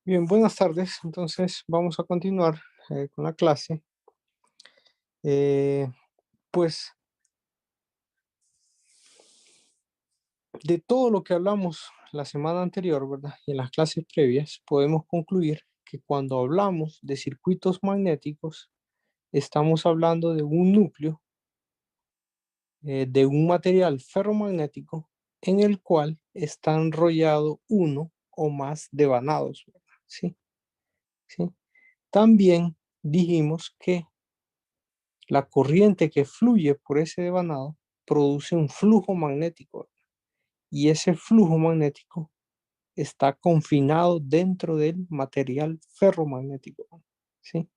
Bien, buenas tardes. Entonces vamos a continuar con la clase. Eh, pues de todo lo que hablamos la semana anterior, ¿verdad? Y en las clases previas, podemos concluir que cuando hablamos de circuitos magnéticos, estamos hablando de un núcleo, de un material ferromagnético en el cual está enrollado uno o más devanados, ¿verdad? ¿Sí? ¿Sí? También dijimos que la corriente que fluye por ese devanado produce un flujo magnético y ese flujo magnético está confinado dentro del material ferromagnético, ¿sí?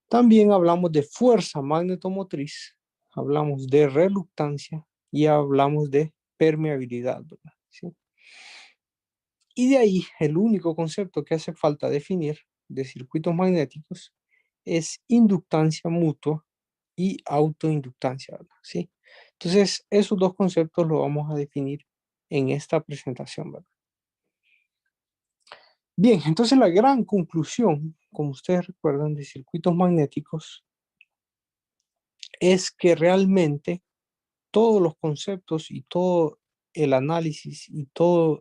También hablamos de fuerza magnetomotriz, hablamos de reluctancia y hablamos de permeabilidad, ¿verdad? ¿Sí? Y de ahí el único concepto que hace falta definir de circuitos magnéticos es inductancia mutua y autoinductancia, ¿verdad? ¿Sí? Entonces, esos dos conceptos los vamos a definir en esta presentación, ¿verdad? Bien, entonces la gran conclusión, como ustedes recuerdan, de circuitos magnéticos es que realmente todos los conceptos y todo el análisis y todas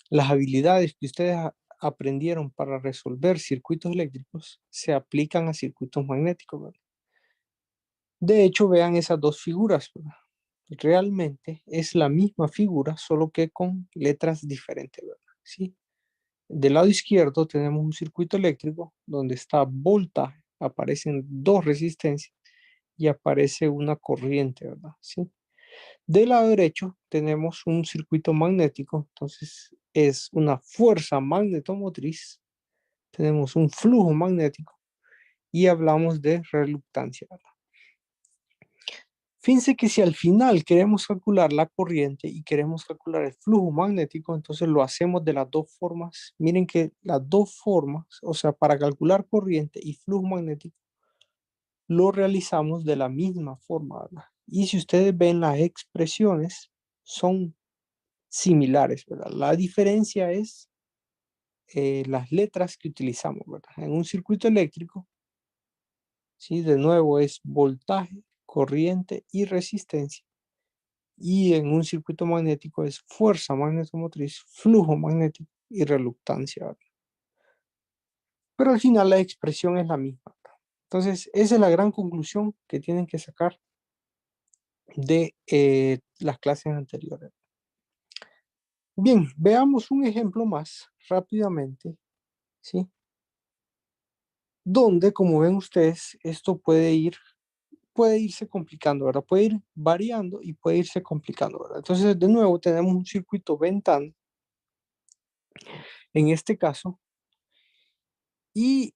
las habilidades que ustedes aprendieron para resolver circuitos eléctricos se aplican a circuitos magnéticos, ¿verdad? De hecho, vean esas dos figuras, ¿verdad? Realmente es la misma figura, solo que con letras diferentes, ¿verdad? ¿Sí? Del lado izquierdo tenemos un circuito eléctrico donde está voltaje, aparecen dos resistencias y aparece una corriente, ¿verdad? ¿Sí? Del lado derecho tenemos un circuito magnético, entonces es una fuerza magnetomotriz, tenemos un flujo magnético y hablamos de reluctancia, ¿verdad? Fíjense que si al final queremos calcular la corriente y queremos calcular el flujo magnético, entonces lo hacemos de las dos formas. Miren que las dos formas, o sea, para calcular corriente y flujo magnético, lo realizamos de la misma forma, ¿verdad? Y si ustedes ven las expresiones, son similares, ¿verdad? La diferencia es las letras que utilizamos, ¿verdad? En un circuito eléctrico, ¿sí? De nuevo es voltaje, corriente y resistencia. Y en un circuito magnético es fuerza magnetomotriz, flujo magnético y reluctancia, ¿verdad? Pero al final la expresión es la misma, ¿verdad? Entonces, esa es la gran conclusión que tienen que sacar de las clases anteriores. Bien, veamos un ejemplo más rápidamente, ¿sí? Donde, como ven ustedes, esto puede irse complicando, ¿verdad? Puede ir variando y puede irse complicando, ¿verdad? Entonces, de nuevo, tenemos un circuito ventana, en este caso, y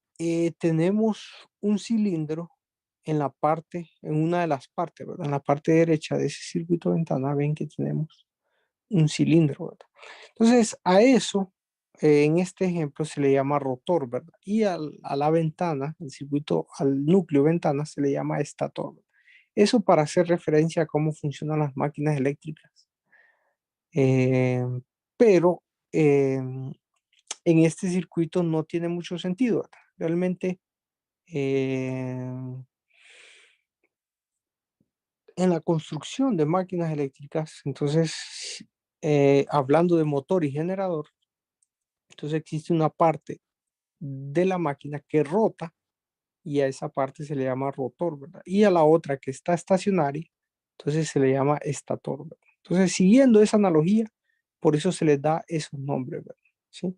tenemos un cilindro en una de las partes, ¿verdad? En la parte derecha de ese circuito ventana, ven que tenemos un cilindro, ¿verdad? Entonces, a eso, en este ejemplo, se le llama rotor, ¿verdad? Y a la ventana, el circuito, al núcleo ventana, se le llama estator, ¿verdad? Eso para hacer referencia a cómo funcionan las máquinas eléctricas. Eh, pero en este circuito no tiene mucho sentido, ¿verdad? Realmente, eh, en la construcción de máquinas eléctricas, entonces, hablando de motor y generador, entonces existe una parte de la máquina que rota y a esa parte se le llama rotor, ¿verdad? Y a la otra que está estacionaria, entonces se le llama estator, ¿verdad? Entonces, siguiendo esa analogía, por eso se les da esos nombres, ¿verdad? ¿Sí?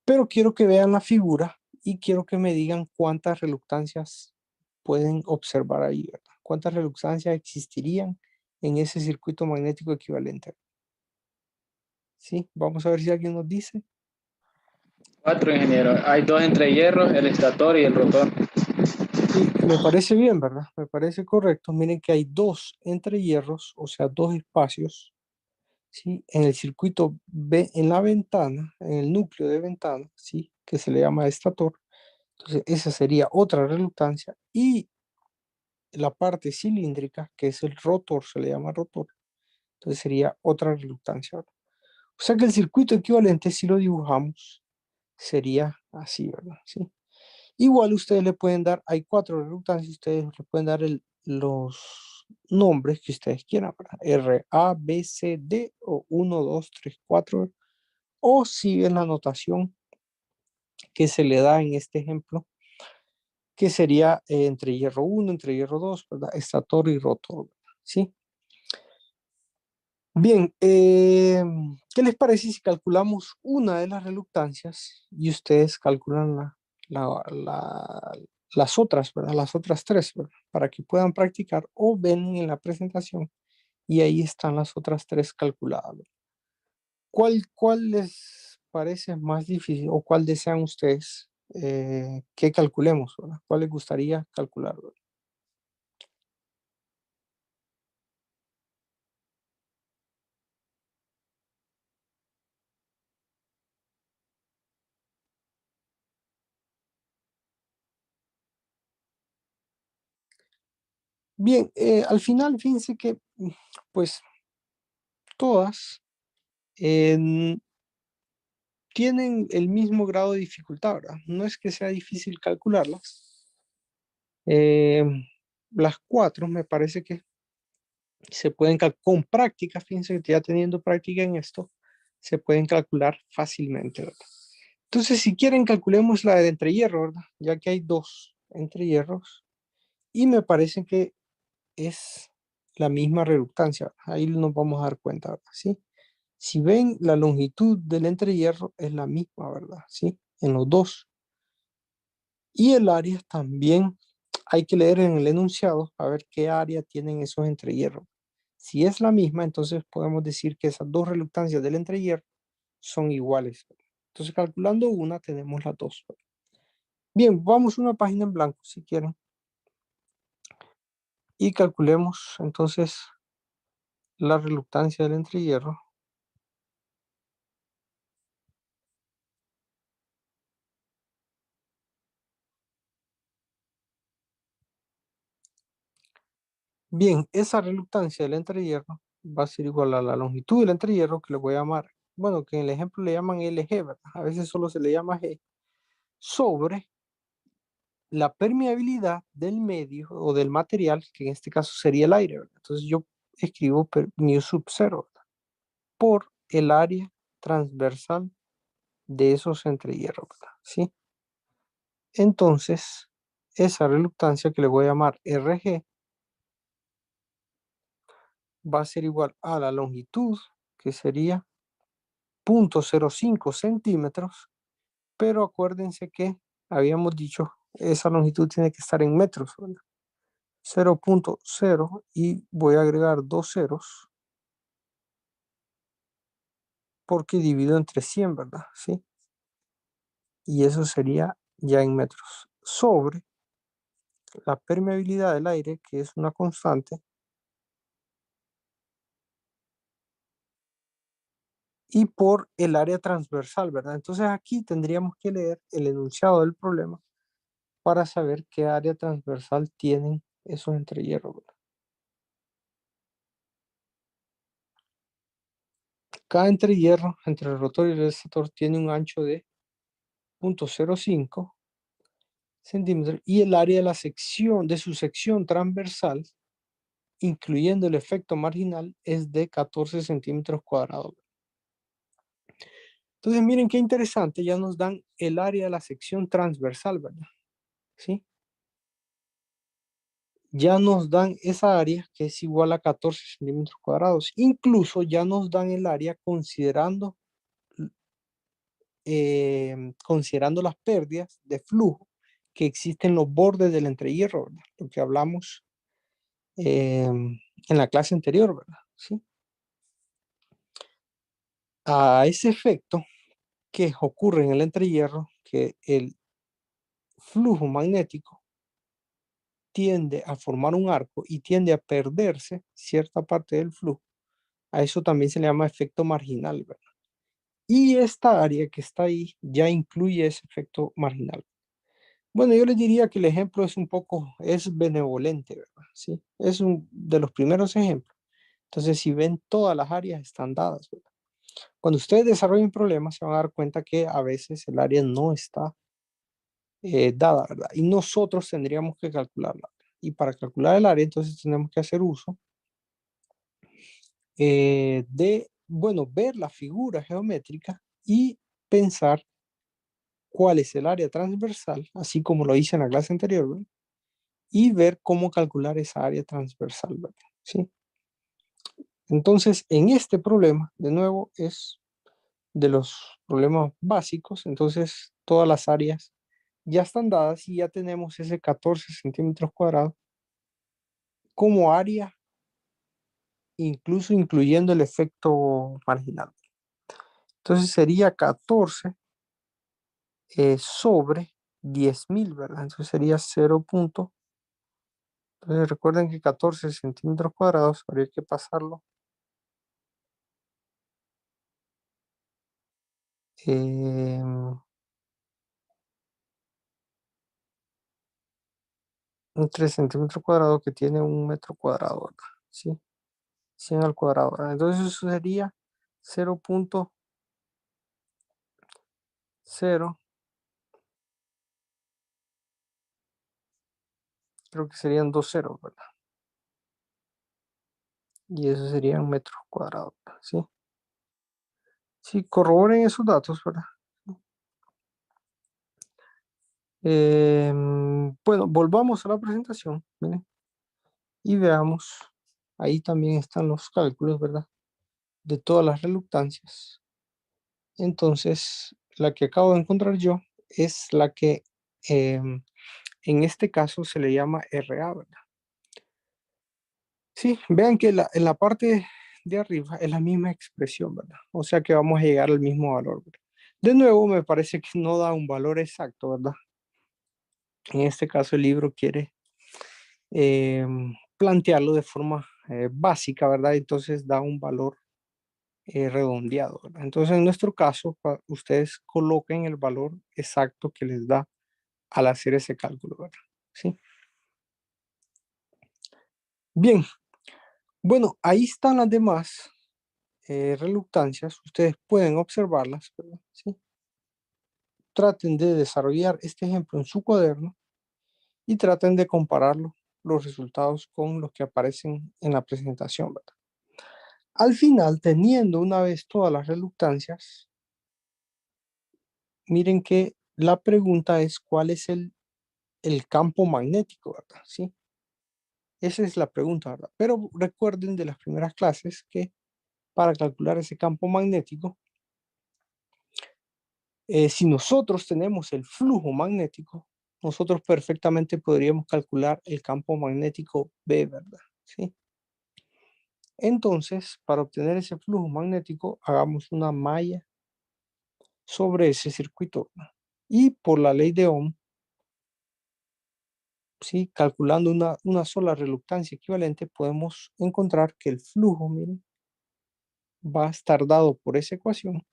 Pero quiero que vean la figura y quiero que me digan cuántas reluctancias pueden observar ahí, ¿verdad? ¿Cuántas reluctancias existirían en ese circuito magnético equivalente? ¿Sí? Vamos a ver si alguien nos dice. Cuatro, ingeniero. Hay dos entre hierros, el estator y el rotor. Sí, me parece bien, ¿verdad? Me parece correcto. Miren que hay dos entre hierros, o sea, dos espacios, ¿sí? En el circuito, en la ventana, en el núcleo de ventana, ¿sí? Que se le llama estator. Entonces, esa sería otra reluctancia. Y la parte cilíndrica, que es el rotor, se le llama rotor. Entonces, sería otra reluctancia, ¿verdad? O sea que el circuito equivalente, si lo dibujamos, sería así, ¿verdad? ¿Sí? Igual ustedes le pueden dar, hay 4 reluctancias, ustedes le pueden dar los nombres que ustedes quieran, ¿verdad? R, A, B, C, D o 1, 2, 3, 4, o siguen la notación que se le da en este ejemplo, que sería entre hierro 1, entre hierro 2, ¿verdad? Estator y rotor, ¿verdad? ¿Sí? Bien, ¿qué les parece si calculamos una de las reluctancias y ustedes calculan las otras, ¿verdad? Las otras 3, ¿verdad? Para que puedan practicar o ven en la presentación y ahí están las otras 3 calculadas, ¿verdad? ¿Cuál les parece más difícil o cuál desean ustedes que calculemos, ¿verdad? ¿Cuál les gustaría calcular, ¿verdad? Bien, al final, fíjense que, pues, todas eh, tienen el mismo grado de dificultad, ¿verdad? No es que sea difícil calcularlas. Eh, las 4 me parece que se pueden calcular con práctica, fíjense que ya teniendo práctica en esto, se pueden calcular fácilmente, ¿verdad? Entonces, si quieren, calculemos la de entre hierro, ¿verdad? Ya que hay 2 entre hierros y me parece que es la misma reductancia, ¿verdad? Ahí nos vamos a dar cuenta, ¿verdad? ¿Sí? Si ven, la longitud del entrehierro es la misma, ¿verdad? ¿Sí? En los dos. Y el área también hay que leer en el enunciado a ver qué área tienen esos entrehierros. Si es la misma, entonces podemos decir que esas 2 reluctancias del entrehierro son iguales. Entonces, calculando una, tenemos las 2. Bien, vamos a una página en blanco si quieren y calculemos entonces la reluctancia del entrehierro. Bien, esa reluctancia del entrehierro va a ser igual a la longitud del entrehierro, que le voy a llamar, bueno, que en el ejemplo le llaman LG, ¿verdad? A veces solo se le llama G, sobre la permeabilidad del medio o del material, que en este caso sería el aire, ¿verdad? Entonces yo escribo mu sub 0, ¿verdad? Por el área transversal de esos entrehierros, ¿verdad? ¿Sí? Entonces, esa reluctancia que le voy a llamar RG va a ser igual a la longitud, que sería 0.05 centímetros, pero acuérdense que habíamos dicho esa longitud tiene que estar en metros, ¿verdad? 0.0 y voy a agregar 2 ceros porque divido entre 100, ¿verdad? ¿Sí? Y eso sería ya en metros. Sobre la permeabilidad del aire, que es una constante, y por el área transversal, ¿verdad? Entonces aquí tendríamos que leer el enunciado del problema para saber qué área transversal tienen esos entrehierros, ¿verdad? Cada entrehierro entre el rotor y el estator tiene un ancho de 0.05 centímetros y el área de la sección de su sección transversal, incluyendo el efecto marginal, es de 14 centímetros cuadrados. Entonces, miren qué interesante, ya nos dan el área de la sección transversal, ¿verdad? ¿Sí? Ya nos dan esa área que es igual a 14 centímetros cuadrados. Incluso ya nos dan el área considerando las pérdidas de flujo que existen en los bordes del entrehierro, ¿verdad? Lo que hablamos en la clase anterior, ¿verdad? ¿Sí? A ese efecto que ocurre en el entrehierro, que el flujo magnético tiende a formar un arco y tiende a perderse cierta parte del flujo, a eso también se le llama efecto marginal, ¿verdad? Y esta área que está ahí ya incluye ese efecto marginal. Bueno, yo les diría que el ejemplo es un poco, es benevolente, ¿verdad? Sí, es un de los primeros ejemplos. Entonces, si ven, todas las áreas están dadas, ¿verdad? Cuando ustedes desarrollen problemas, se van a dar cuenta que a veces el área no está dada, ¿verdad? Y nosotros tendríamos que calcularla. Y para calcular el área, entonces tenemos que hacer uso bueno, ver la figura geométrica y pensar cuál es el área transversal, así como lo hice en la clase anterior, ¿verdad? Y ver cómo calcular esa área transversal, ¿verdad? ¿Sí? Entonces, en este problema, de nuevo, es de los problemas básicos, entonces todas las áreas ya están dadas y ya tenemos ese 14 centímetros cuadrados como área, incluso incluyendo el efecto marginal. Entonces sería 14 sobre 10.000, ¿verdad? Entonces sería 0. Entonces recuerden que 14 centímetros cuadrados habría que pasarlo un 3 centímetros cuadrados que tiene 1 metro cuadrado, ¿verdad? ¿Sí? 100 al cuadrado, ¿verdad? Entonces eso sería 0.0, creo que serían 2 ceros, ¿verdad? Y eso serían metros cuadrados, ¿sí? Sí, corroboren esos datos, ¿verdad? Bueno, volvamos a la presentación, miren, y veamos, ahí también están los cálculos, ¿verdad? De todas las reluctancias. Entonces, la que acabo de encontrar yo es la que en este caso se le llama RA, ¿verdad? Sí, vean que en la parte de arriba es la misma expresión, ¿verdad? O sea que vamos a llegar al mismo valor, ¿verdad? De nuevo, me parece que no da un valor exacto, ¿verdad? En este caso, el libro quiere eh, plantearlo de forma básica, ¿verdad? Entonces da un valor redondeado, ¿verdad? Entonces, en nuestro caso, ustedes coloquen el valor exacto que les da al hacer ese cálculo, ¿verdad? ¿Sí? Bien, bueno, ahí están las demás reluctancias, ustedes pueden observarlas, ¿verdad? ¿Sí? Traten de desarrollar este ejemplo en su cuaderno y traten de compararlo, los resultados con los que aparecen en la presentación, ¿verdad? Al final, teniendo una vez todas las reluctancias, miren que la pregunta es cuál es el campo magnético, ¿verdad? ¿Sí? Esa es la pregunta, ¿verdad? Pero recuerden de las primeras clases que para calcular ese campo magnético, si nosotros tenemos el flujo magnético, nosotros perfectamente podríamos calcular el campo magnético B, ¿verdad? ¿Sí? Entonces, para obtener ese flujo magnético, hagamos una malla sobre ese circuito. Y por la ley de Ohm, ¿sí? Calculando una sola reluctancia equivalente, podemos encontrar que el flujo, miren, va a estar dado por esa ecuación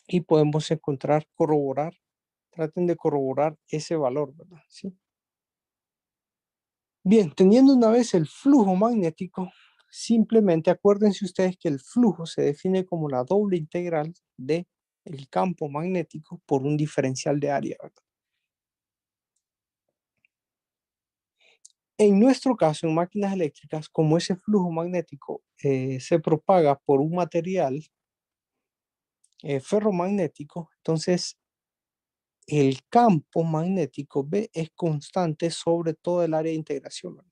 y podemos encontrar, corroborar, traten de corroborar ese valor, ¿verdad? ¿Sí? Bien, teniendo una vez el flujo magnético, simplemente acuérdense ustedes que el flujo se define como la doble integral de el campo magnético por un diferencial de área, ¿verdad? En nuestro caso, en máquinas eléctricas, como ese flujo magnético se propaga por un material ferromagnético, entonces el campo magnético B es constante sobre todo el área de integración, ¿verdad?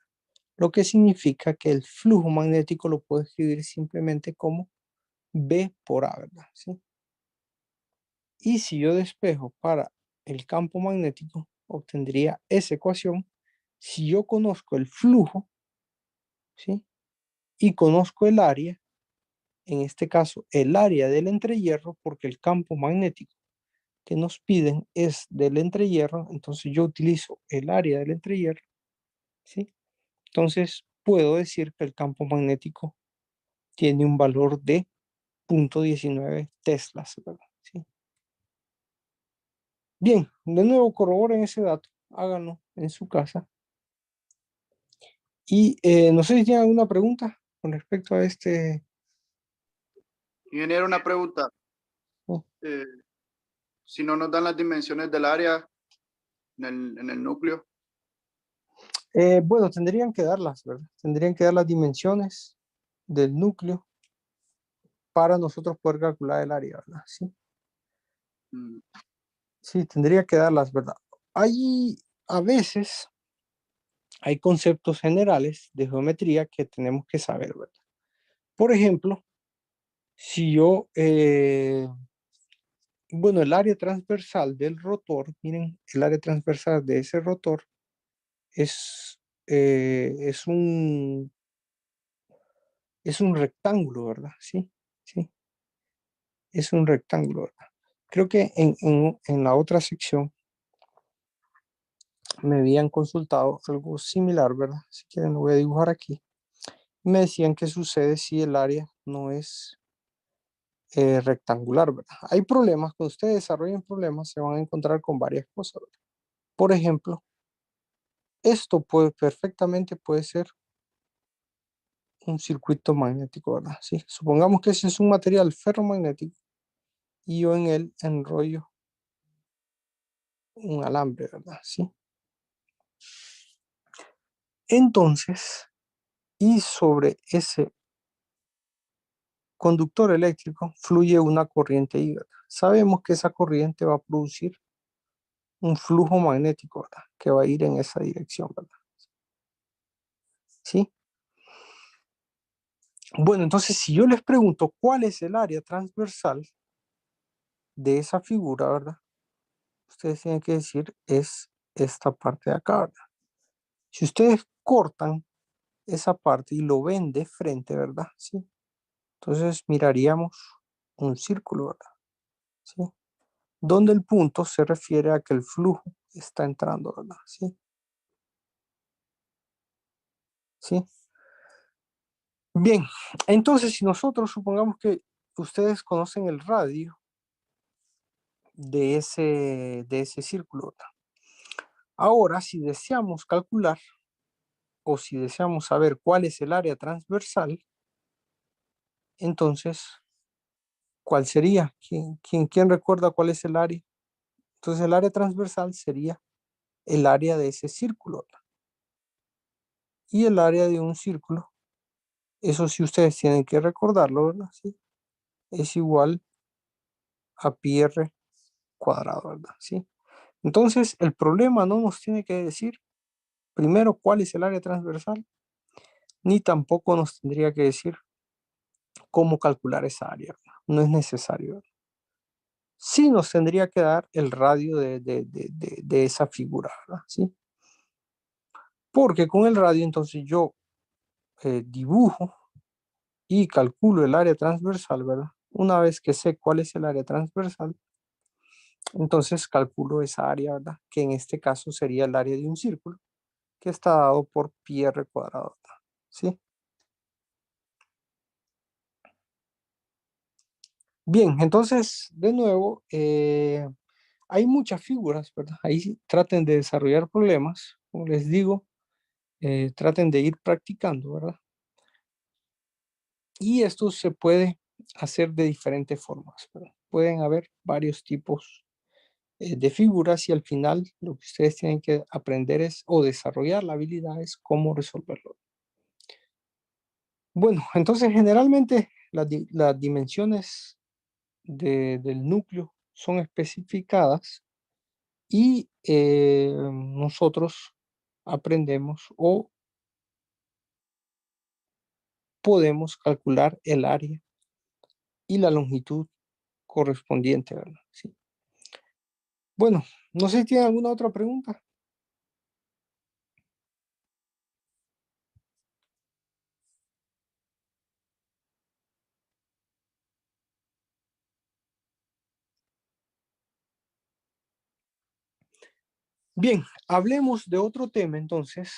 Lo que significa que el flujo magnético lo puedo escribir simplemente como B por A, ¿verdad? ¿Sí? Y si yo despejo para el campo magnético, obtendría esa ecuación. Si yo conozco el flujo, ¿sí? Y conozco el área, en este caso el área del entrehierro, porque el campo magnético que nos piden es del entrehierro, entonces yo utilizo el área del entrehierro, ¿sí? Entonces puedo decir que el campo magnético tiene un valor de 0.19 teslas, ¿verdad? ¿Sí? Bien, de nuevo corroboren ese dato, háganlo en su casa. Y no sé si tienen alguna pregunta con respecto a este Ingeniero, una pregunta. Sí. Si no nos dan las dimensiones del área en el núcleo. Bueno, tendrían que darlas, ¿verdad? Tendrían que dar las dimensiones del núcleo para nosotros poder calcular el área, ¿verdad? Sí, Mm, sí, tendría que darlas, ¿verdad? Hay, a veces, hay conceptos generales de geometría que tenemos que saber, ¿verdad? Por ejemplo, si yo, bueno, el área transversal del rotor, miren, el área transversal de ese rotor es un rectángulo, ¿verdad? Sí, sí, es un rectángulo, ¿verdad? Creo que en la otra sección me habían consultado algo similar, ¿verdad? Si quieren lo voy a dibujar aquí. Me decían qué sucede si el área no es rectangular, ¿verdad? Hay problemas, cuando ustedes desarrollen problemas se van a encontrar con varias cosas, ¿verdad? Por ejemplo, esto perfectamente puede ser un circuito magnético, ¿verdad? Sí, supongamos que ese es un material ferromagnético y yo en él enrollo un alambre, ¿verdad? Sí. Entonces, y sobre ese conductor eléctrico fluye una corriente Y, ¿verdad? Sabemos que esa corriente va a producir un flujo magnético, ¿verdad? Que va a ir en esa dirección, ¿verdad? ¿Sí? Bueno, entonces si yo les pregunto cuál es el área transversal de esa figura, ¿verdad? Ustedes tienen que decir es esta parte de acá, ¿verdad? Si ustedes cortan esa parte y lo ven de frente, ¿verdad? Sí. Entonces miraríamos un círculo, ¿verdad? Sí. Donde el punto se refiere a que el flujo está entrando, ¿verdad? Sí. Sí. Bien, entonces si nosotros supongamos que ustedes conocen el radio de ese círculo, ¿verdad? Ahora, si deseamos calcular o si deseamos saber cuál es el área transversal, entonces, ¿cuál sería? ¿Quién recuerda cuál es el área? Entonces, el área transversal sería el área de ese círculo, ¿verdad? Y el área de un círculo, eso sí ustedes tienen que recordarlo, ¿verdad? Sí, es igual a pi r cuadrado, ¿verdad? Sí. Entonces, el problema no nos tiene que decir primero cuál es el área transversal, ni tampoco nos tendría que decir cómo calcular esa área, ¿verdad? No es necesario, ¿verdad? Sí nos tendría que dar el radio de esa figura, ¿verdad? Sí. Porque con el radio entonces yo dibujo y calculo el área transversal, ¿verdad? Una vez que sé cuál es el área transversal, entonces calculo esa área, ¿verdad? Que en este caso sería el área de un círculo que está dado por pi r cuadrado, ¿verdad? ¿Sí? Bien, entonces, de nuevo, hay muchas figuras, ¿verdad? Ahí sí, traten de desarrollar problemas, como les digo, traten de ir practicando, ¿verdad? Y esto se puede hacer de diferentes formas, ¿verdad? Pueden haber varios tipos de figuras y al final lo que ustedes tienen que aprender es o desarrollar la habilidad es cómo resolverlo. Bueno, entonces generalmente las dimensiones del núcleo son especificadas y nosotros aprendemos o podemos calcular el área y la longitud correspondiente, ¿verdad? Sí. Bueno, no sé si tienen alguna otra pregunta. Bien, hablemos de otro tema entonces.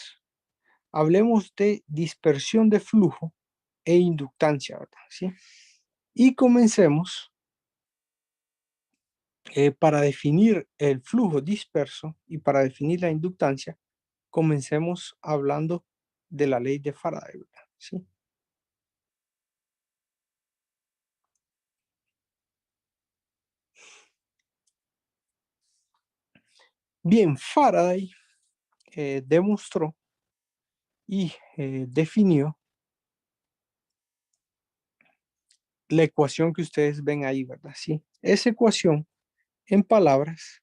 Hablemos de dispersión de flujo e inductancia, ¿verdad? ¿Sí? Y comencemos para definir el flujo disperso y para definir la inductancia, comencemos hablando de la ley de Faraday, ¿verdad? ¿Sí? Bien, Faraday demostró y definió la ecuación que ustedes ven ahí, ¿verdad? Sí. Esa ecuación, en palabras,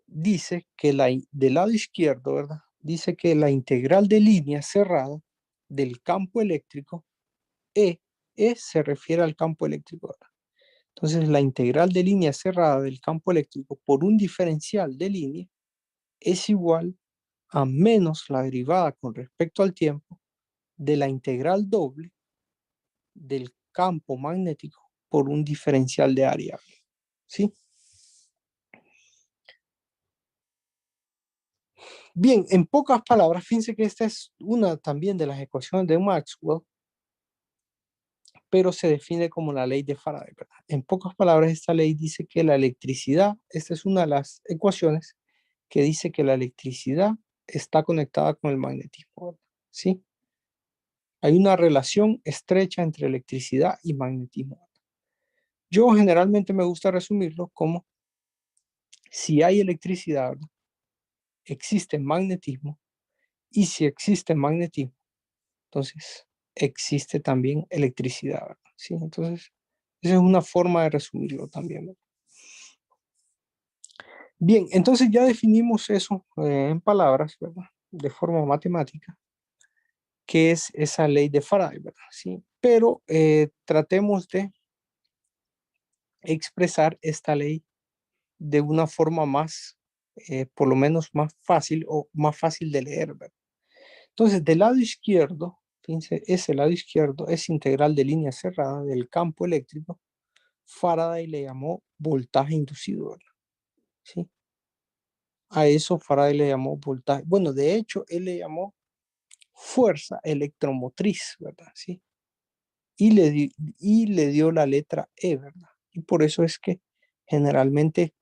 dice que del lado izquierdo, ¿verdad? Dice que la integral de línea cerrada del campo eléctrico, E se refiere al campo eléctrico, ¿verdad? Entonces, la integral de línea cerrada del campo eléctrico por un diferencial de línea es igual a menos la derivada con respecto al tiempo de la integral doble del campo magnético por un diferencial de área. ¿Sí? Bien, en pocas palabras, fíjense que esta es una también de las ecuaciones de Maxwell, pero se define como la ley de Faraday, ¿verdad? En pocas palabras, esta ley dice que la electricidad, esta es una de las ecuaciones que dice que la electricidad está conectada con el magnetismo, ¿verdad? ¿Sí? Hay una relación estrecha entre electricidad y magnetismo. Yo generalmente me gusta resumirlo como si hay electricidad, ¿verdad? Existe magnetismo, y si existe magnetismo, entonces existe también electricidad, ¿verdad? ¿Sí? Entonces, esa es una forma de resumirlo también, ¿verdad? Bien, entonces ya definimos eso en palabras, ¿verdad? De forma matemática, que es esa ley de Faraday, ¿verdad? Sí, pero tratemos de expresar esta ley de una forma más, por lo menos más fácil o más fácil de leer, ¿verdad? Entonces, del lado izquierdo, fíjense, ese lado izquierdo es integral de línea cerrada del campo eléctrico. Faraday le llamó voltaje inducido, ¿verdad? ¿Sí? A eso Faraday le llamó voltaje. Bueno, de hecho, él le llamó fuerza electromotriz, ¿verdad? ¿Sí? Y le dio la letra E, ¿verdad? Y por eso es que generalmente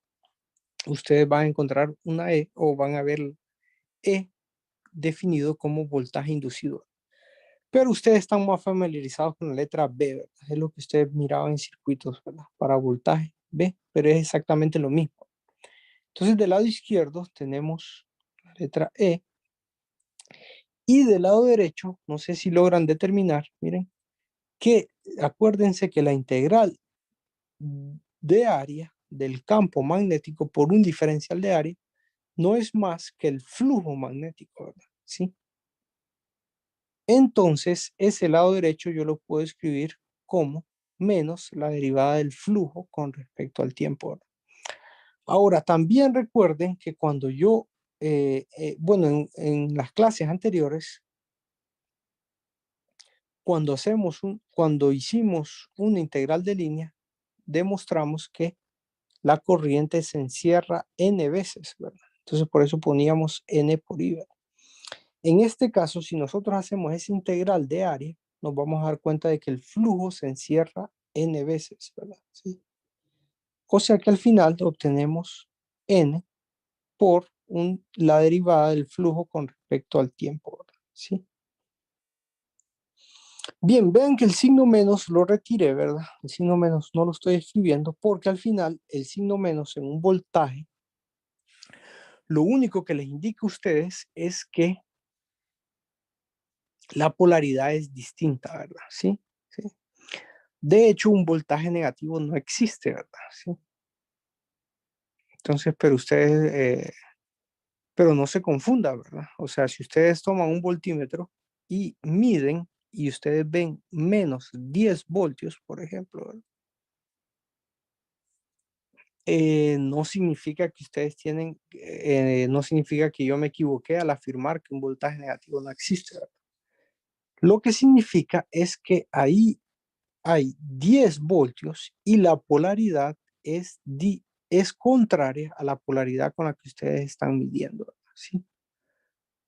ustedes van a encontrar una E o van a ver E definido como voltaje inducido. Pero ustedes están más familiarizados con la letra B, ¿verdad? Es lo que ustedes miraban en circuitos, ¿verdad? Para voltaje B, pero es exactamente lo mismo. Entonces, del lado izquierdo tenemos la letra E y del lado derecho, no sé si logran determinar, miren, que acuérdense que la integral de área del campo magnético por un diferencial de área no es más que el flujo magnético, ¿verdad? ¿Sí? Entonces, ese lado derecho yo lo puedo escribir como menos la derivada del flujo con respecto al tiempo, ¿verdad? Ahora, también recuerden que cuando yo, bueno, en las clases anteriores, cuando hicimos una integral de línea, demostramos que la corriente se encierra n veces, ¿verdad? Entonces, por eso poníamos n por i, ¿verdad? En este caso, si nosotros hacemos esa integral de área, nos vamos a dar cuenta de que el flujo se encierra n veces, ¿verdad? ¿Sí? O sea que al final obtenemos n por la derivada del flujo con respecto al tiempo, ¿verdad? ¿Sí? Bien, vean que el signo menos lo retiré, ¿verdad? El signo menos no lo estoy escribiendo porque al final el signo menos en un voltaje, lo único que les indica a ustedes es que la polaridad es distinta, ¿verdad? ¿Sí? ¿Sí? De hecho, un voltaje negativo no existe, ¿verdad? ¿Sí? Entonces, pero no se confunda, ¿verdad? O sea, si ustedes toman un voltímetro y miden y ustedes ven menos 10 voltios, por ejemplo, ¿verdad? No significa que ustedes no significa que yo me equivoqué al afirmar que un voltaje negativo no existe, ¿verdad? Lo que significa es que ahí hay 10 voltios y la polaridad es contraria a la polaridad con la que ustedes están midiendo, ¿verdad? ¿Sí?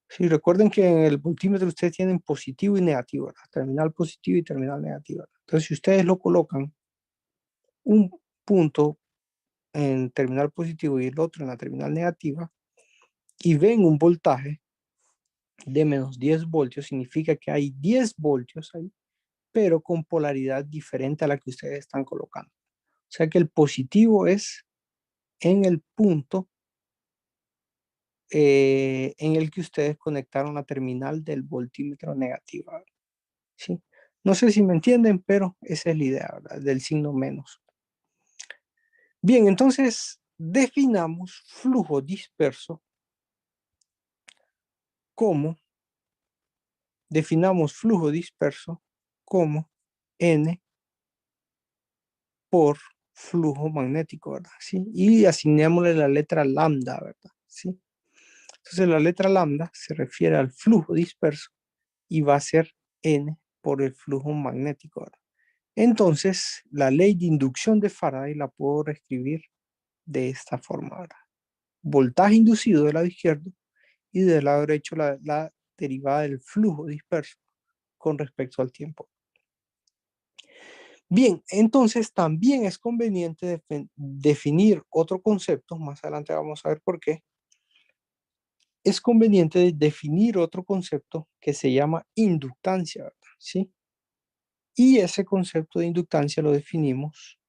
Sí, recuerden que en el voltímetro ustedes tienen positivo y negativo, ¿verdad? Terminal positivo y terminal negativo, ¿verdad? Entonces, si ustedes lo colocan un punto en terminal positivo y el otro en la terminal negativa y ven un voltaje de menos 10 voltios, significa que hay 10 voltios ahí, pero con polaridad diferente a la que ustedes están colocando. O sea que el positivo es en el punto en el que ustedes conectaron la terminal del voltímetro negativa. ¿Sí? No sé si me entienden, pero esa es la idea, ¿verdad? Del signo menos. Bien, entonces definamos flujo disperso como, como N por flujo magnético, ¿verdad? ¿Sí? Y asignémosle la letra lambda, ¿verdad? ¿Sí? Entonces la letra lambda se refiere al flujo disperso y va a ser N por el flujo magnético, ¿verdad? Entonces, la ley de inducción de Faraday la puedo reescribir de esta forma, ¿verdad? Voltaje inducido del lado izquierdo y del lado derecho la derivada del flujo disperso con respecto al tiempo. Bien, entonces también es conveniente definir otro concepto, más adelante vamos a ver por qué. Es conveniente definir otro concepto que se llama inductancia, ¿verdad? ¿Sí? Y ese concepto de inductancia lo definimos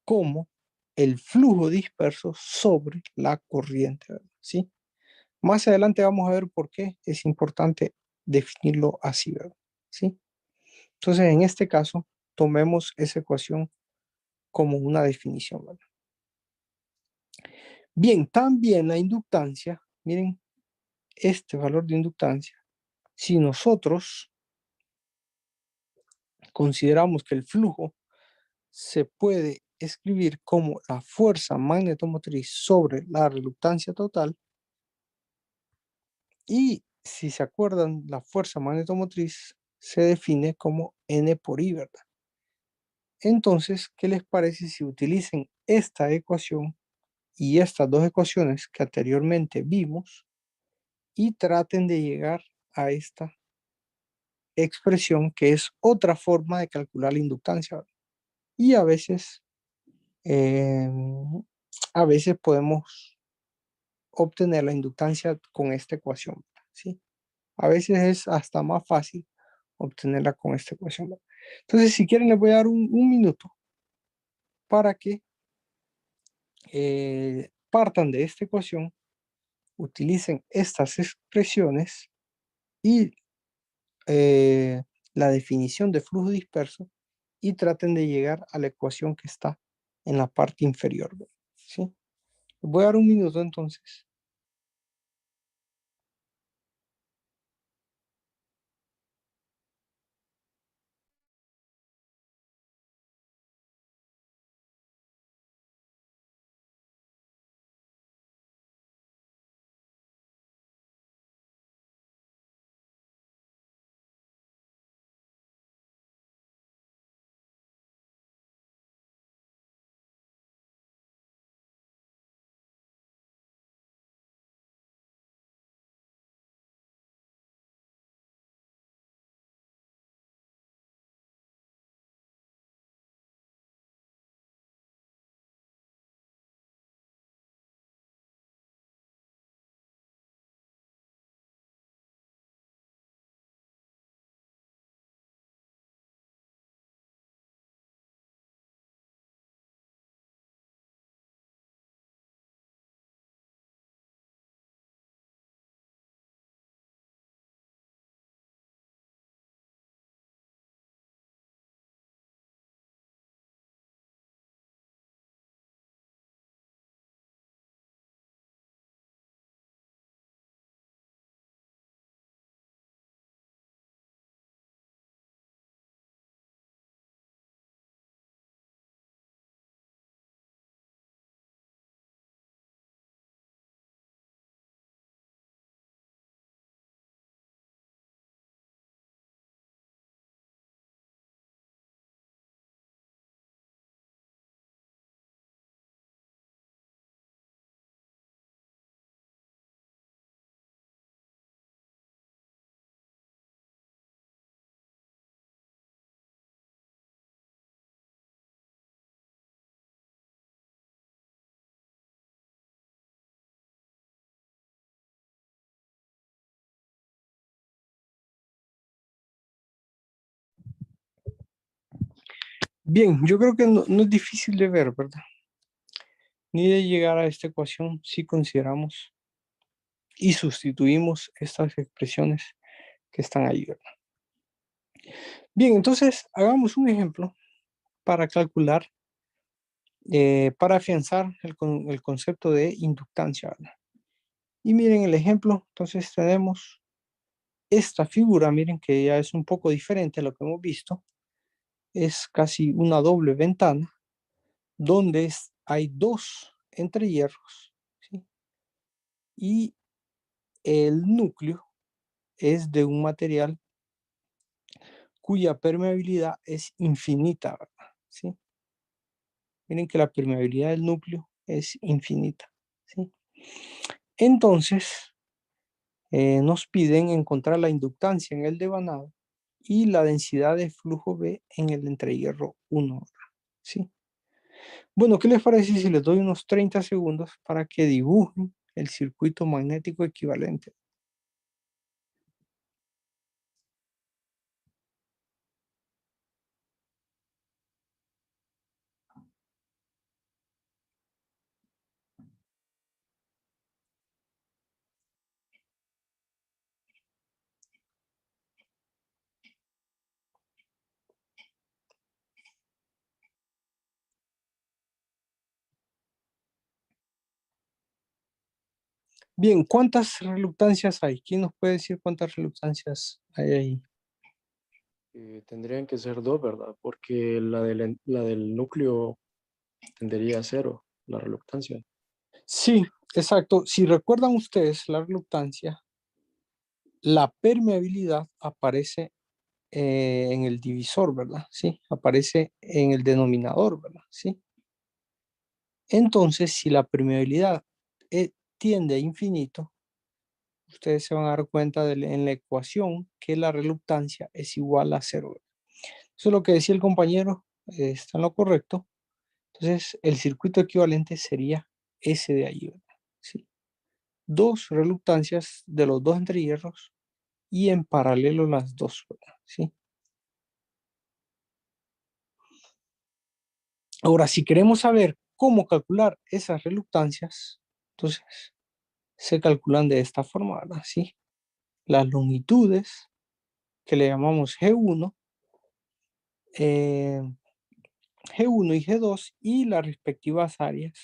como el flujo disperso sobre la corriente, ¿verdad? ¿Sí? Más adelante vamos a ver por qué es importante definirlo así, ¿verdad? ¿Sí? Entonces, en este caso, tomemos esa ecuación como una definición, ¿verdad? Bien, también la inductancia, miren, este valor de inductancia, si nosotros consideramos que el flujo se puede escribir como la fuerza magnetomotriz sobre la reluctancia total, y si se acuerdan, la fuerza magnetomotriz se define como N por I, ¿verdad? Entonces, ¿qué les parece si utilicen esta ecuación y estas dos ecuaciones que anteriormente vimos y traten de llegar a esta expresión que es otra forma de calcular la inductancia, ¿verdad? Y eh, a veces podemos obtener la inductancia con esta ecuación, ¿verdad? ¿Sí? A veces es hasta más fácil obtenerla con esta ecuación, ¿verdad? Entonces, si quieren, les voy a dar un minuto para que partan de esta ecuación, utilicen estas expresiones y la definición de flujo disperso y traten de llegar a la ecuación que está en la parte inferior, ¿sí? Voy a dar un minuto entonces. Bien, yo creo que no es difícil de ver, ¿verdad? Ni de llegar a esta ecuación si consideramos y sustituimos estas expresiones que están ahí, ¿verdad? Bien, entonces hagamos un ejemplo para calcular, para afianzar el concepto de inductancia, ¿verdad? Y miren el ejemplo, entonces tenemos esta figura, miren que ya es un poco diferente a lo que hemos visto, es casi una doble ventana, donde hay dos entrehierros, ¿sí? Y el núcleo es de un material cuya permeabilidad es infinita, ¿verdad? ¿Sí? Miren que la permeabilidad del núcleo es infinita, ¿sí? Entonces, nos piden encontrar la inductancia en el devanado y la densidad de flujo B en el entrehierro 1, ¿sí? Bueno, ¿qué les parece si les doy unos 30 segundos para que dibujen el circuito magnético equivalente? Bien, ¿cuántas reluctancias hay? ¿Quién nos puede decir cuántas reluctancias hay ahí? Tendrían que ser dos, ¿verdad? Porque la del núcleo tendería a cero, la reluctancia. Sí, exacto. Si recuerdan ustedes la reluctancia, la permeabilidad aparece en el divisor, ¿verdad? Sí, aparece en el denominador, ¿verdad? Sí. Entonces, si la permeabilidad tiende a infinito, ustedes se van a dar cuenta en la ecuación que la reluctancia es igual a cero. Eso es lo que decía el compañero, está en lo correcto. Entonces, el circuito equivalente sería ese de ahí, ¿verdad? Sí. Dos reluctancias de los dos entrehierros y en paralelo las dos, ¿verdad? Sí. Ahora, si queremos saber cómo calcular esas reluctancias, entonces se calculan de esta forma, ¿verdad? Sí. Las longitudes, que le llamamos G1, eh, G1 y G2, y las respectivas áreas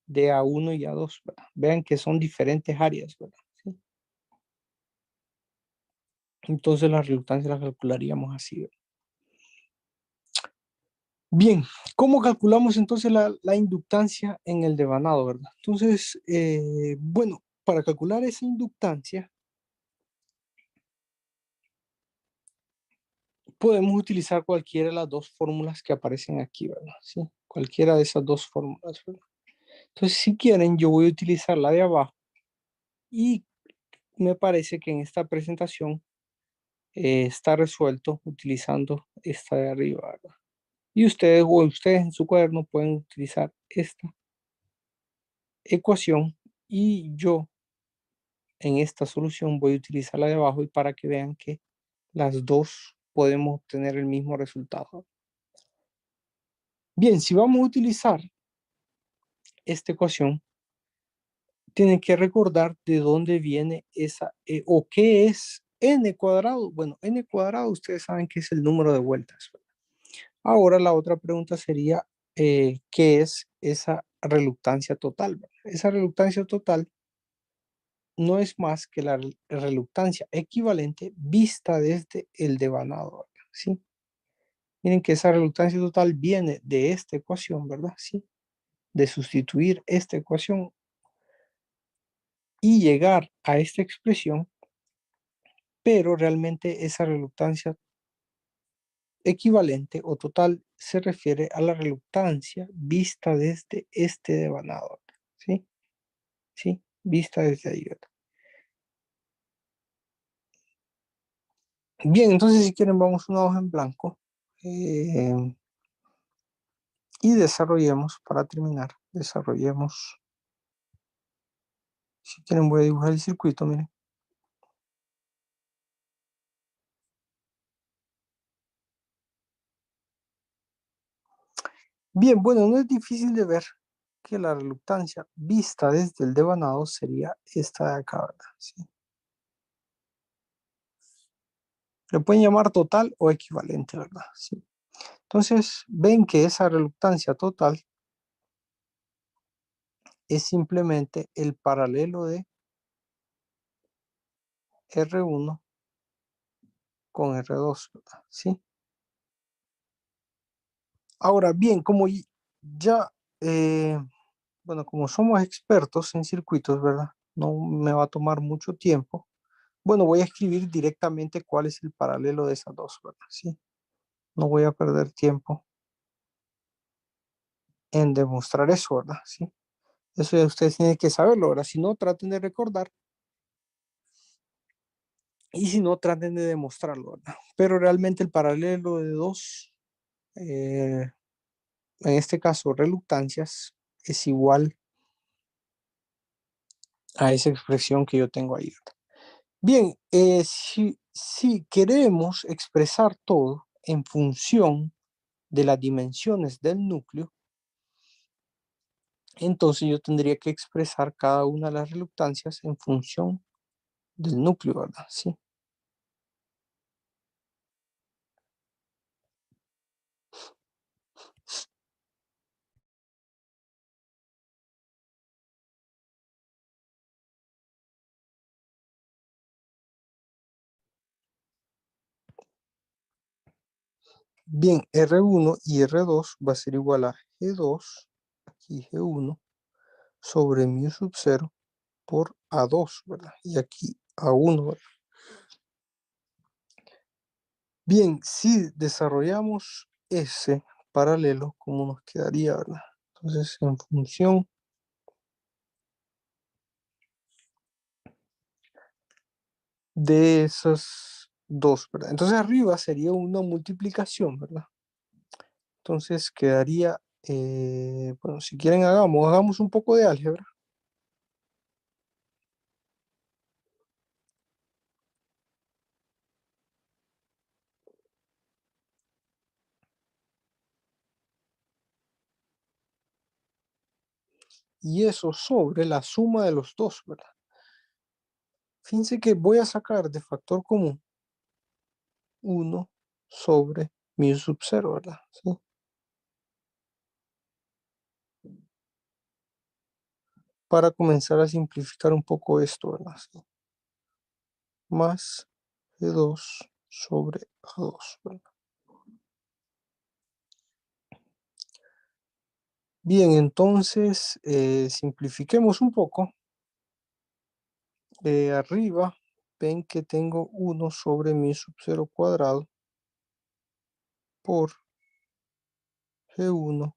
de A1 y A2, ¿verdad? Vean que son diferentes áreas, ¿verdad? ¿Sí? Entonces las reluctancias las calcularíamos así, ¿verdad? Bien, ¿cómo calculamos entonces la inductancia en el devanado, verdad? Entonces, bueno, para calcular esa inductancia, podemos utilizar cualquiera de las dos fórmulas que aparecen aquí, ¿verdad? Sí, cualquiera de esas dos fórmulas, ¿verdad? Entonces, si quieren, yo voy a utilizar la de abajo y me parece que en esta presentación está resuelto utilizando esta de arriba, ¿verdad? Y ustedes en su cuaderno pueden utilizar esta ecuación y yo en esta solución voy a utilizar la de abajo y para que vean que las dos podemos obtener el mismo resultado. Bien, si vamos a utilizar esta ecuación, tienen que recordar de dónde viene esa, o qué es n cuadrado. Bueno, n cuadrado ustedes saben que es el número de vueltas. Ahora la otra pregunta sería, ¿qué es esa reluctancia total? Esa reluctancia total no es más que la reluctancia equivalente vista desde el devanado, ¿sí? Miren que esa reluctancia total viene de esta ecuación, ¿verdad? Sí, de sustituir esta ecuación y llegar a esta expresión, pero realmente esa reluctancia equivalente o total se refiere a la reluctancia vista desde este devanado, ¿sí? ¿Sí? Vista desde ahí, ¿verdad? Bien, entonces si quieren vamos a una hoja en blanco y desarrollemos, para terminar, desarrollemos, si quieren voy a dibujar el circuito, miren. Bien, bueno, no es difícil de ver que la reluctancia vista desde el devanado sería esta de acá, ¿verdad? ¿Sí? Le pueden llamar total o equivalente, ¿verdad? ¿Sí? Entonces, ven que esa reluctancia total es simplemente el paralelo de R1 con R2, ¿verdad? ¿Sí? Ahora bien, como ya, bueno, como somos expertos en circuitos, ¿verdad? No me va a tomar mucho tiempo. Bueno, voy a escribir directamente cuál es el paralelo de esas dos, ¿verdad? ¿Sí? No voy a perder tiempo en demostrar eso, ¿verdad? ¿Sí? Eso ya ustedes tienen que saberlo, ¿verdad? Si no, traten de recordar. Y si no, traten de demostrarlo, ¿verdad? Pero realmente el paralelo de dos, en este caso reluctancias, es igual a esa expresión que yo tengo ahí, ¿verdad? Bien, si queremos expresar todo en función de las dimensiones del núcleo, entonces yo tendría que expresar cada una de las reluctancias en función del núcleo, ¿verdad? Sí. Bien, R1 y R2 va a ser igual a G2, aquí G1, sobre mu sub 0 por A2, ¿verdad? Y aquí A1, ¿verdad? Bien, si desarrollamos ese paralelo, ¿cómo nos quedaría, verdad? Entonces, en función de esas dos, ¿verdad? Entonces, arriba sería una multiplicación, ¿verdad? Entonces, quedaría, bueno, si quieren hagamos un poco de álgebra. Y eso sobre la suma de los dos, ¿verdad? Fíjense que voy a sacar de factor común 1 sobre mu sub 0, ¿verdad? ¿Sí? Para comenzar a simplificar un poco esto, ¿verdad? ¿Sí? Más G2 sobre A2, ¿verdad? Bien, entonces simplifiquemos un poco. Arriba ven que tengo 1 sobre mu sub 0 cuadrado por G1,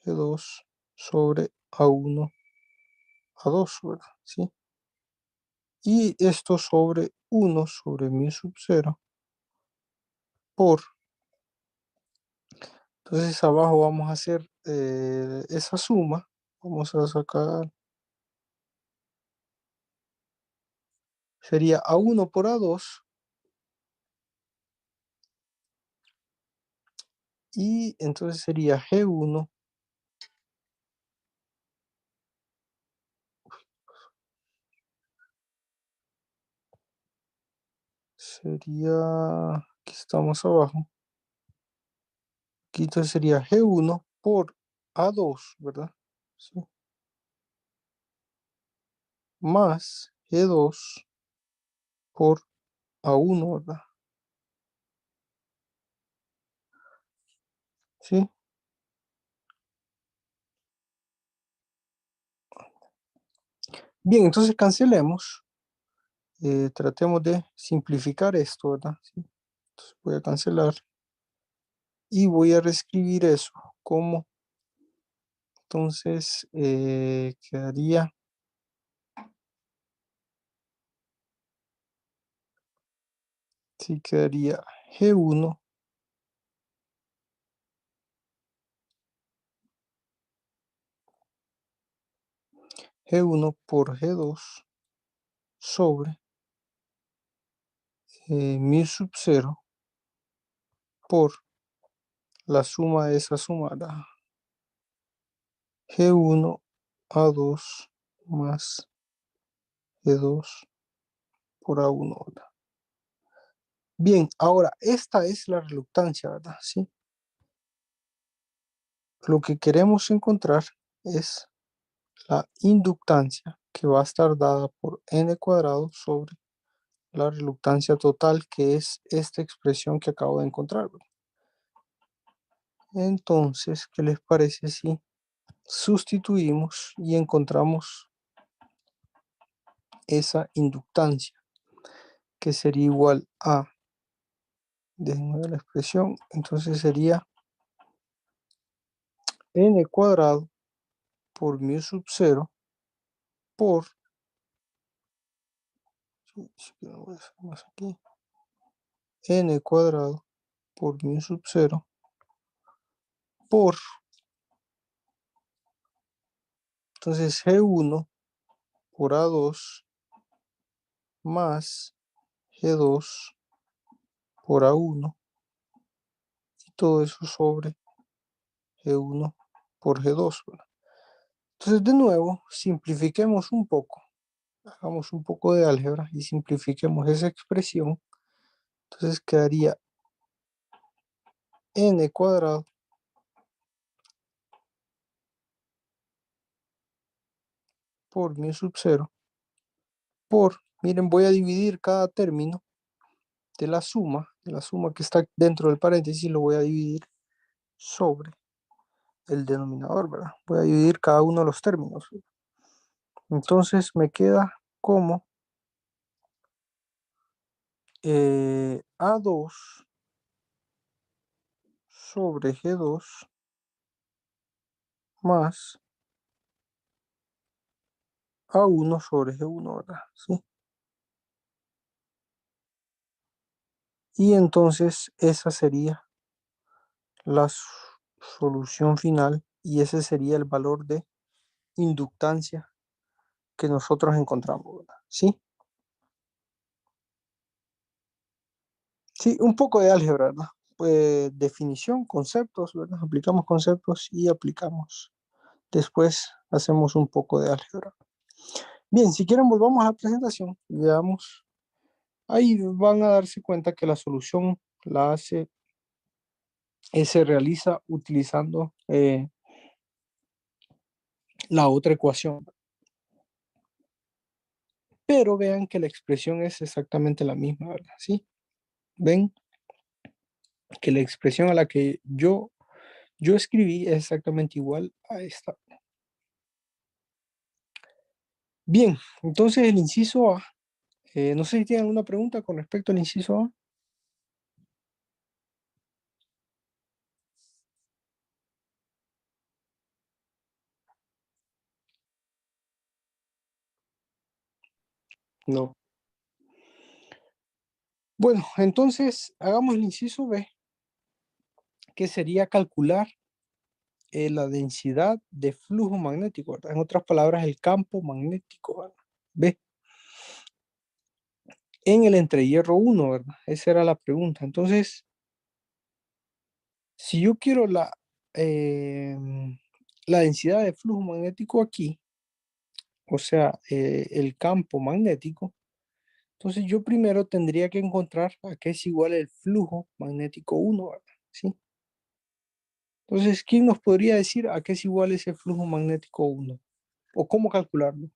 G2 sobre A1, A2, ¿verdad? ¿Sí? Y esto sobre 1 sobre mu sub 0 por, entonces abajo vamos a hacer esa suma, vamos a sacar, sería A1 por A2, y entonces sería G1 sería, aquí estamos abajo, aquí entonces sería G1 por A2, ¿verdad? ¿Sí? Más G2 por A1, ¿verdad? ¿Sí? Bien, entonces cancelemos. Tratemos de simplificar esto, ¿verdad? ¿Sí? Entonces voy a cancelar y voy a reescribir eso como, entonces quedaría, sí, quedaría G1 G1 por G2 sobre mu sub 0 por la suma de esa suma, G1 A2 más G2 por A1, ¿verdad? Bien, ahora, esta es la reluctancia, ¿verdad? Sí. Lo que queremos encontrar es la inductancia, que va a estar dada por n cuadrado sobre la reluctancia total, que es esta expresión que acabo de encontrar, ¿verdad? Entonces, ¿qué les parece si sustituimos y encontramos esa inductancia, que sería igual a, déjenme ver la expresión, entonces sería n cuadrado por mu sub 0 por, si quiero voy a hacer más aquí, n cuadrado por mu sub 0 por, entonces G1 por A2 más G2 por A1 y todo eso sobre G1 por G2, ¿verdad? Entonces de nuevo simplifiquemos un poco, hagamos un poco de álgebra y simplifiquemos esa expresión. Entonces quedaría n cuadrado por mu sub 0 por, miren, voy a dividir cada término de la suma que está dentro del paréntesis, lo voy a dividir sobre el denominador, ¿verdad? Voy a dividir cada uno de los términos. Entonces me queda como A2 sobre G2 más A1 sobre G1, ¿verdad? ¿Sí? Y entonces esa sería la solución final y ese sería el valor de inductancia que nosotros encontramos, ¿verdad? ¿Sí? Sí, un poco de álgebra, ¿verdad? Pues definición, conceptos, ¿verdad? Aplicamos conceptos y aplicamos. Después hacemos un poco de álgebra. Bien, si quieren volvamos a la presentación y veamos. Ahí van a darse cuenta que la solución se realiza utilizando la otra ecuación. Pero vean que la expresión es exactamente la misma, ¿verdad? ¿Sí? Ven que la expresión a la que yo escribí es exactamente igual a esta. Bien, entonces el inciso A, no sé si tienen alguna pregunta con respecto al inciso A. No. Bueno, entonces hagamos el inciso B, que sería calcular la densidad de flujo magnético, ¿verdad? En otras palabras, el campo magnético, ¿verdad? B. En el entrehierro 1, ¿verdad? Esa era la pregunta. Entonces, si yo quiero la densidad de flujo magnético aquí, o sea, el campo magnético, entonces yo primero tendría que encontrar a qué es igual el flujo magnético 1, ¿verdad? ¿Sí? Entonces, ¿quién nos podría decir a qué es igual ese flujo magnético 1? ¿O cómo calcularlo?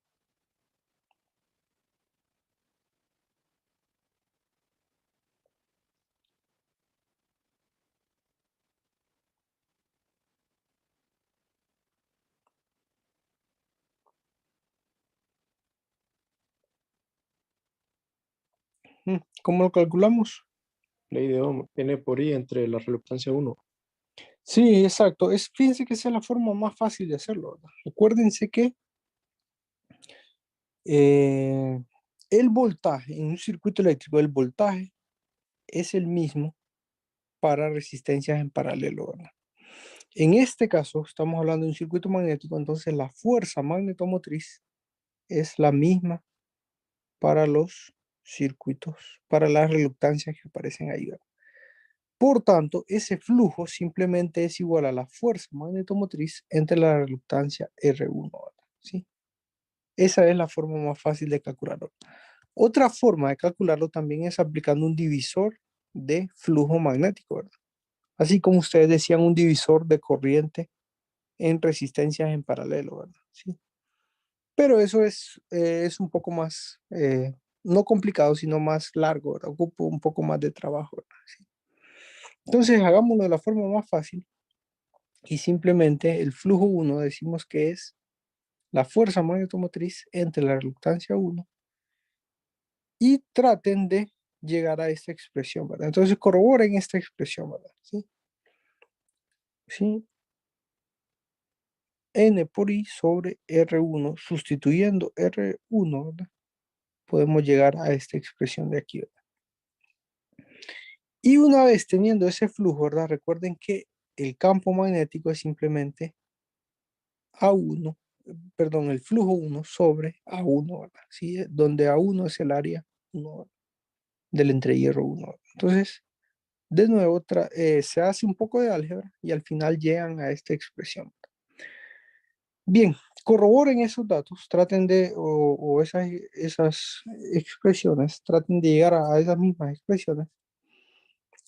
¿Cómo lo calculamos? Ley de Ohm, N por I entre la reluctancia 1. Sí, exacto. Fíjense que esa es la forma más fácil de hacerlo, ¿verdad? Recuérdense que eh, el voltaje en un circuito eléctrico, el voltaje es el mismo para resistencias en paralelo, ¿verdad? En este caso, estamos hablando de un circuito magnético, entonces la fuerza magnetomotriz es la misma para los circuitos, para las reluctancias que aparecen ahí, ¿verdad? Por tanto, ese flujo simplemente es igual a la fuerza magnetomotriz entre la reluctancia R1, ¿verdad? ¿Sí? Esa es la forma más fácil de calcularlo. Otra forma de calcularlo también es aplicando un divisor de flujo magnético, ¿verdad? Así como ustedes decían, un divisor de corriente en resistencias en paralelo, ¿verdad? ¿Sí? Pero eso es un poco más, no complicado, sino más largo, ¿verdad? Ocupa un poco más de trabajo, ¿verdad? ¿Sí? Entonces, hagámoslo de la forma más fácil y simplemente el flujo 1 decimos que es la fuerza magnetomotriz entre la reluctancia 1 y traten de llegar a esta expresión, ¿verdad? Entonces corroboren esta expresión, ¿verdad? ¿Sí? ¿Sí? N por I sobre R1, sustituyendo R1, ¿verdad? Podemos llegar a esta expresión de aquí, ¿verdad? Y una vez teniendo ese flujo, ¿verdad? Recuerden que el campo magnético es simplemente A1, perdón, el flujo 1 sobre A1, ¿verdad? ¿Sí? Donde A1 es el área 1 del entrehierro 1. Entonces, de nuevo, se hace un poco de álgebra y al final llegan a esta expresión. Bien, corroboren esos datos, traten de, o esas expresiones, traten de llegar a esas mismas expresiones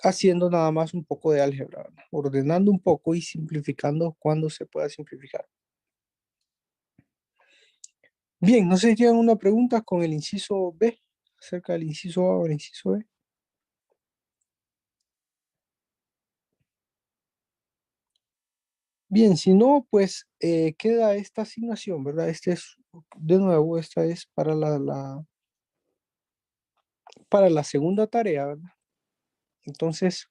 haciendo nada más un poco de álgebra, ¿verdad? Ordenando un poco y simplificando cuando se pueda simplificar. Bien, no sé si tienen una pregunta con el inciso B, acerca del inciso A o el inciso B. Bien, si no, pues queda esta asignación, ¿verdad? Este es, de nuevo, esta es para para la segunda tarea, ¿verdad? Entonces,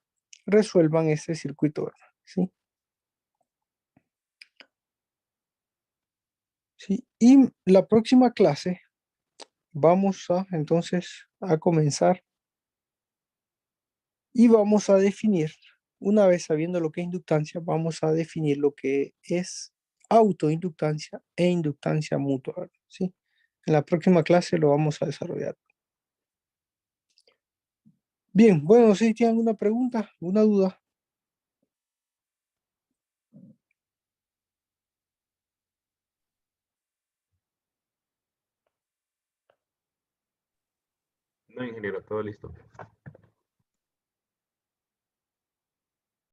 resuelvan este circuito, ¿verdad? ¿Sí? ¿Sí? Y la próxima clase vamos a, entonces, a comenzar y vamos a definir, una vez sabiendo lo que es inductancia, vamos a definir lo que es autoinductancia e inductancia mutua, ¿verdad? ¿Sí? En la próxima clase lo vamos a desarrollar. Bien, bueno, si tienen alguna pregunta, una duda. No, ingeniero, todo listo.